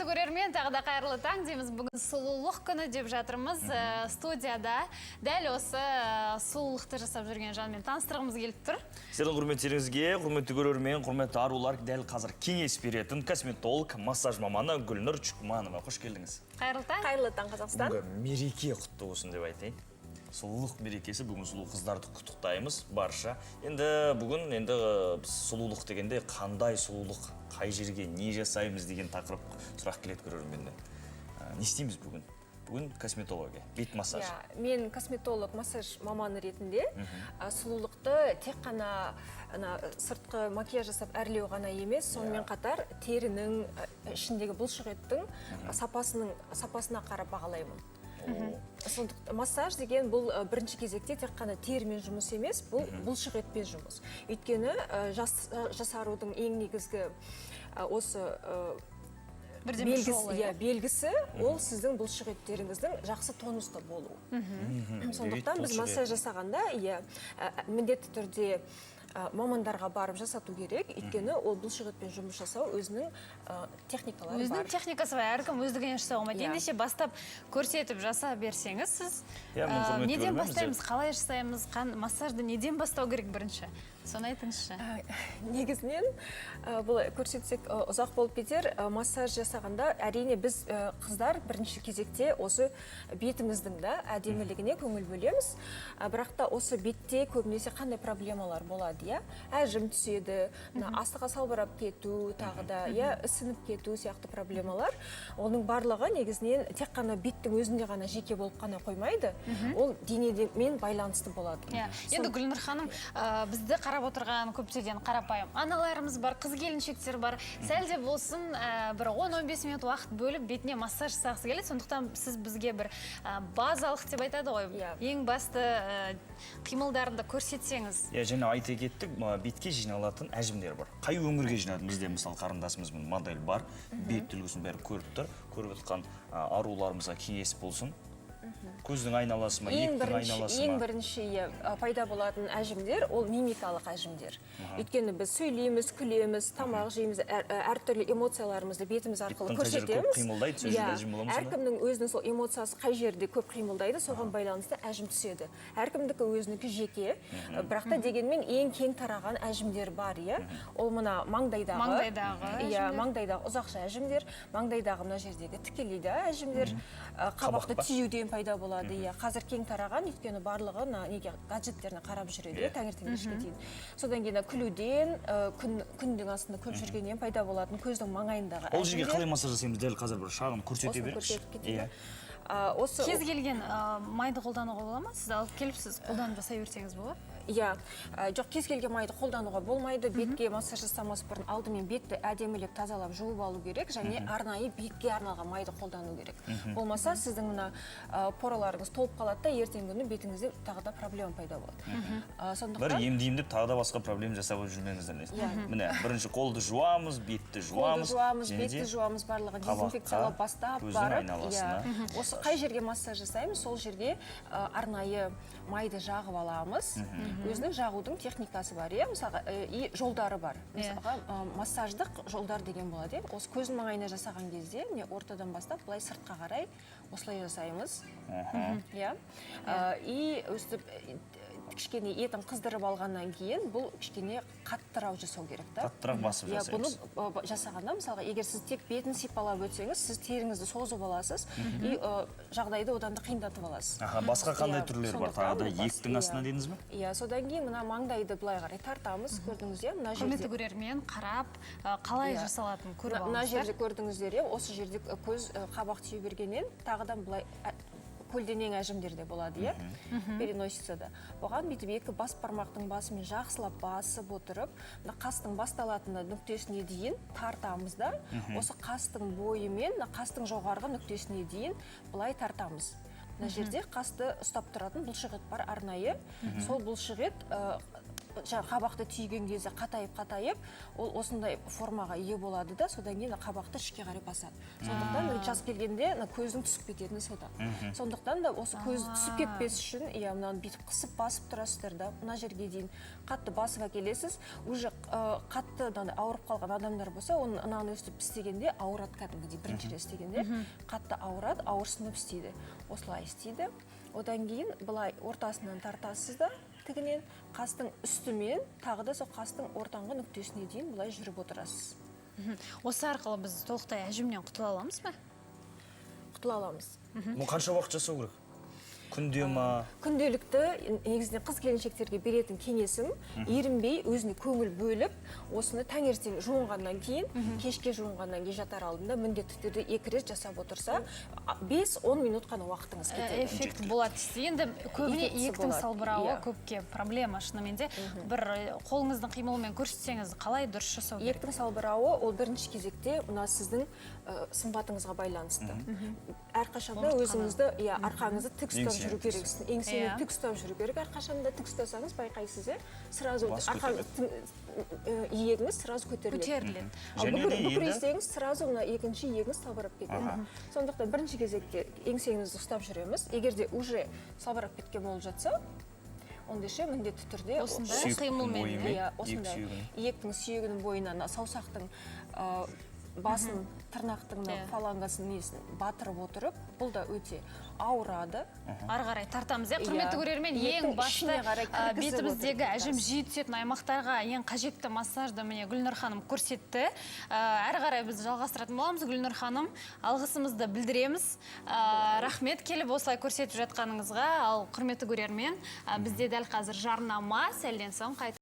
Құрметті көрермен, тағы да қайырлы таң дейміз. Бүгін сұлулық күні деп жатырмыз. Студияда дәл осы сұлулықты жасап жүрген жанмен таныстырғымыз келіп тұр. Сіздің құрметтеріңізге, құрметті көрермен, құрметті арулар, дәл қазір кеңес беретін косметолог, массаж маманы Гүлнұр Чукманова. Қош келдіңіз. Қайырлы таң. Қайырлы таң, Қазақстан. Бүгін мереке құтты болсын деп айтайын. Сұлулық мерекесі, бүгін сұлу қыздарды құттықтаймыз барша. Енді бүгін сұлулық дегенде қандай сұлулық, қай жерге не жасаймыз деген тақырып сұрақ келеді көрерменден. Не істейміз бүгін? Бүгін косметология, бет массаж. Мен косметолог, массаж маманы ретінде сұлулықты тек қана сыртқы макияж жасап әрлеу ғана емес, сонымен қатар терінің ішіндегі бұлшық еттің сапасына қарап бағалаймын. Массаж деген бұл бірінші кезекте тек қана терімен жұмыс емес, бұл бұлшық етпен жұмыс. Өйткені жасарудың ең негізгі осы белгісі, ол сіздің бұлшық еттеріңіздің жақсы тонуста болуы. Сондықтан біз массаж жасағанда міндетті түрде мамандарға барып жасату керек, өйткені ол бұлшық етпен жұмыс жасау өзінің техникалары бар. Өзінің техникасы бар, әркім өздігінен жасауға ма. Ендеше бастап көрсетіп жаса берсеңіз, сіз неден бастаймыз, қалай жасаймыз, массажды неден бастау керек бірінші? Соны айтыңызшы. Негізінен бұл көрсетсек ұзақ болып кетер, массаж жасағанда әрине біз қыздар бірінші кезекте осы бетіміздің әдемілігіне көңіл бөлеміз. Бірақ та осы бетте көбінесе қандай проблемалар болады? Әжім түседі, астыға салбырап кету, тағы да ісініп кету сияқты проблемалар. Оның барлығы негізінен тек қана беттің өзінде ғана жеке болып қана қоймайды, ол денемен байланысты болады. Енді Гүлнұр ханым, бізді қарап отырған көптеген қарапайым аналарымыз бар, қыз келіншектер бар. Сәлде болсын, бір 10-15 минут уақыт бөліп бетіне массаж жасағысы келеді. Сондықтан сіз бізге бір базалық деп айтады ғой, ең басты қимылдарында көрсетсеңіз. Және айта кеттік, бетке жиналатын әжімдер бар. Қай өңірге жинады? Бізде мысалы қарындасымызбен модель бар, бет үлгісін бәрі көріп тұр. Көріп отқан аруларымызға кеңес болсын. Көздің айналасы ма, еттің айналасы ма? Ең бірінші пайда болатын әжімдер, ол мимикалық әжімдер. Өйткені біз сөйлейміз, күлеміз, тамақ жейміз, әртүрлі эмоцияларымызды бетіміз арқылы көрсетеміз. Әркімнің өзінің сол эмоциясы қай жерде көп қимылдайды, соған байланысты әжім түседі. Әркімдікі өзінікі жеке, бірақ та дегенмен ең кең тараған әжімдер бар. Ол мына маңдайдағы ұзақша әжімдер, маңдайдағы мына жердегі тікелейді әжімдер, қабақты түзеуден пайда болады. Қазір кең тараған, өйткені барлығы гаджеттеріне қарап жүреді, таңертең кешке дейін. Содан кейін күлуден, күннің астында көп жүргеннен пайда болатын көздің маңайындағы әжімдер. Ол жерге қалай массаж жасаймыз? Дәл қазір бір шағын көрсете беріңізші. Кез келген майды қолдануға бола ма? Сіз алып келіп, сіз қолданып жасай берсеңіз болады? Жоқ, кез келген майды қолдануға болмайды. Бетке массаж жасамас бұрын алдымен бетті әдемілеп тазалап жуып алу керек, және арнайы бетке арналған майды қолдану керек. Болмаса сіздің мына пораларыңыз толып қалады да, ертеңгі күні бетіңізде тағы да проблема пайда болады. Бір емдеймін деп тағы да басқа проблема жасап жүрмеңіздер. Міне, бірінші қолды жуамыз, бетті жуамыз, бетті жуамыз, барлығы дезинфекциялап бастап барып, осы қай жерге массаж жасаймыз, сол жерге арнайы майды жағып аламыз. Өзінің жағудың техникасы бар, мысалға, жолдары бар. Мысалға, массаждық жолдар деген болады. Осы көздің маңайына жасаған кезде, ортадан бастап, былай сыртқа қарай осылай жасаймыз. И өстіп кішкене етін қыздырып алғаннан кейін, бұл кішкене қаттырақ жасау керек. Қаттырақ басып жасаймыз. Бұны жасағанда, мысалға, егер сіз тек бетін сипалап өтсеңіз, сіз теріңізді созып аласыз, и жағдайды одан да қиындатып аласыз. Басқа қандай түрлер бар? Тағы да еттің астына дедіңіз бе? Содан кейін мына маңдайды былай қарай тартамыз, көрдіңіздер, мына жерде. Құрметті көрермен, қарап, қалай жасалатынын көріп алыңыздар. Мына жерде көрдіңіздер, осы жерде көз қабақ түйе бергеннен тағыдан былай көлденең әжімдер де болады, переносицада. Оған бүйтіп екі бас бармақтың басымен жақсылап басып отырып, қастың басталатыны нүктесіне дейін тартамыз да, осы қастың бойымен, қастың жоғарғы нүктесіне дейін былай тартамыз. Мына жерде қасты ұстап тұратын бұлшық ет бар арнайы. Сол бұлшық ет қабақты түйген кезде қатайып, ол осындай формаға ие болады да, содан кейін қабақты ішке қарай басады. Сондықтан жас келгенде көздің түсіп кететіні содан. Сондықтан да осы көз түсіп кетпес үшін, мынаны бүйтіп қысып басып тұрасыздар да, мына жерге дейін қатты басып әкелесіз. Уже қатты ауырып қалған адамдар болса, оның мынаны өстіп істегенде ауырады кәдімгідей, бірінші рет істегенде қатты ауырады, ауырсынып істейді. Осылай істейді. Одан кейін былай ортасынан тартасыз да, тігінен қастың үстімен, тағы да сол қастың ортаңғы нүктесіне дейін былай жүріп отырасыз. Осы арқылы біз толықтай әжімнен құтыла аламыз ба? Құтыла аламыз. Бұл қанша уақыт жасау керек? Күнде ма? Күнделікті негізінен қыз келіншектерге беретін кеңесім ерінбей өзіне көңіл бөліп, осыны таңертең жуынғаннан кейін, кешке жуынғаннан кейін жатар алдында міндетті түрде 2 рет жасап отырса, 5-10 минут қана уақытыңыз кетеді. Эффект болады. Енді көбіне иектің салбырауы көпке проблема шынымен де. Бір қолыңыздың қимылымен көрсетсеңіз, қалай дұрыс жасау керек? Иектің салбырауы ол бірінші кезекте мына сіздің сымбатыңызға байланысты. Әрқашанда өзіңізді, арқаңызды тік ұстап жүру керексің. Еңсені тік ұстап жүру керек. Әрқашанда тік ұстасаңыз байқайсыз, сразу иегіңіз сразу көтеріледі. Ал бүкір есеңіз сразу мына екінші иегіңіз салбырап кетеді. Сондықтан бірінші кезекте еңсеңізді ұстап жүреміз. Егер де уже салбырап кеткен болып жатса, онда ше міндетті түрде осындай қимылмен, иектің сүйегінің бойынан саусақтың басын, тырнақтың фалангасын батырып отырып, бұл да өте ауырады. Ары қарай тартамыз. Құрметті көрермен, ең басты бетіміздегі әжім жиі түсетін аймақтарға ең қажетті массажды міне Гүлнұр ханым көрсетті. Әрі қарай біз жалғастыратын боламыз. Гүлнұр ханым, алғысымызды білдіреміз. Рахмет, келіп осылай көрсетіп жатқаныңызға. Ал құрметті көрермен, бізде дәл қазір жарнама, сәлден соң қайта